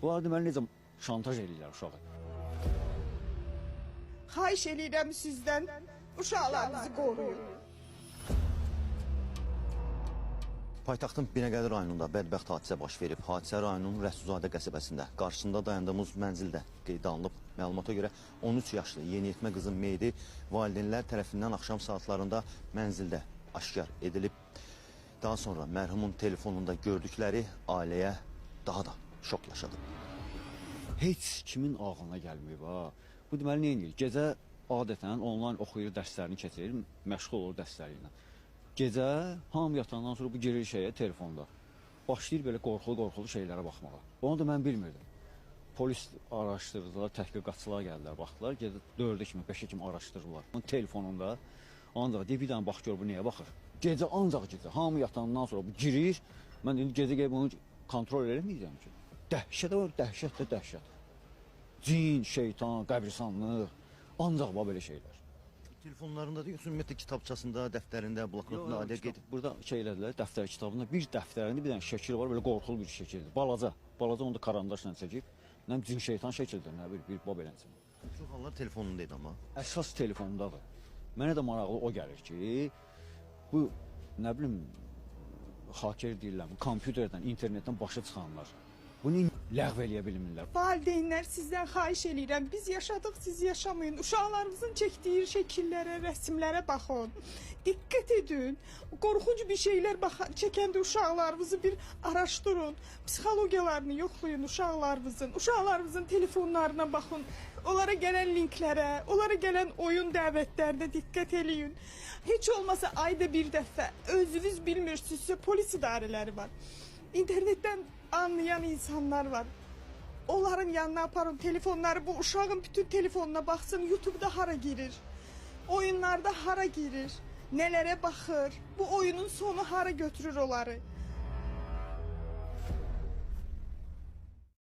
Bunlar deməli necə şantaj edirlər uşağı. Xahiş edirəm sizdən, uşaqlarınızı qoruyun. Paytaxtın Binəqədi rayonunda bədbəxt hadisə baş verib. Hadisə rayonunun Rəsuzadə qəsəbəsində qarşısında dayandığımız mənzildə qeydə alınıb. Məlumata görə 13 yaşlı yeniyetmə qızın meyidi valideynlər tərəfindən axşam saatlarında mənzildə aşkar edilib. Daha sonra mərhumun telefonunda gördükləri ailəyə daha da şok yaşadıb. Heç kimin ağlına gəlməyib ha. Bu deməli nə edir? Gecə adətən onlayn oxuyur, dərslərini keçirir, məşğul olur dərsləri ilə. Gecə hamı yatandan sonra bu girir şeyə telefonda. Başlayır belə qorxulu şeylərə baxmağa. Onu da mən bilmirdim. Polis araşdırdılar, təhqiqatçılar gəldilər, baxdılar. Gecə 4-ə kimi, 5-ə kimi araşdırırlar. Onun telefonunda ancaq deyir, bir dənə bax gör bu nəyə baxır. Gecə ancaq gecə, hamı yatandan sonra bu girir. Mən indi gecə gəlib onu kontrol eləməyəcəm ki. Dəhşət var, dəhşət də dəhşət. Cin, şeytan, qəbristanlıq, ancaq belə şeylər. Telefonlarında da yoxsa ümumiyyətlə kitabçasında, dəftərində, bloknotunda adə gedib. Burada şey elədilər, dəftər kitabında bir dəftərində bir dənə şəkil var, belə qorxulu bir şəkildir. Balaca onu da karandaşla çəkib. Nə cin şeytan şəkildir, nə bir beləcə. Çox hallar telefonunda idi amma. Əsas telefondadır. Mənə də maraqlı o gəlir ki, bu nə bilim haker deyirlər, kompüterdən, internetdən başa çıxanlar bunu ləğv eləyə bilmirlər. Valideynlər sizdən xahiş edirəm, biz yaşadıq, siz yaşamayın. Uşaqlarınızın çəkdiyi şəkillərə, rəsmlərə baxın. Diqqət edin. Qorxunc bir şeylər çəkəndə uşaqlarınızı bir araşdırın. Psixologiyalarını yoxlayın uşaqlarınızın. Uşaqlarınızın telefonlarına baxın. Onlara gələn linklərə, onlara gələn oyun dəvətlərinə diqqət eləyin. Heç olmasa ayda bir dəfə özünüz bilmirsinizsə polis idarələri var. İnternetdən anlayan insanlar var. Onların yanına aparın telefonları, bu uşağın bütün telefonuna baxsın, YouTube'da hara girir, oyunlarda hara girir, nələrə baxır, bu oyunun sonu hara götürür onları.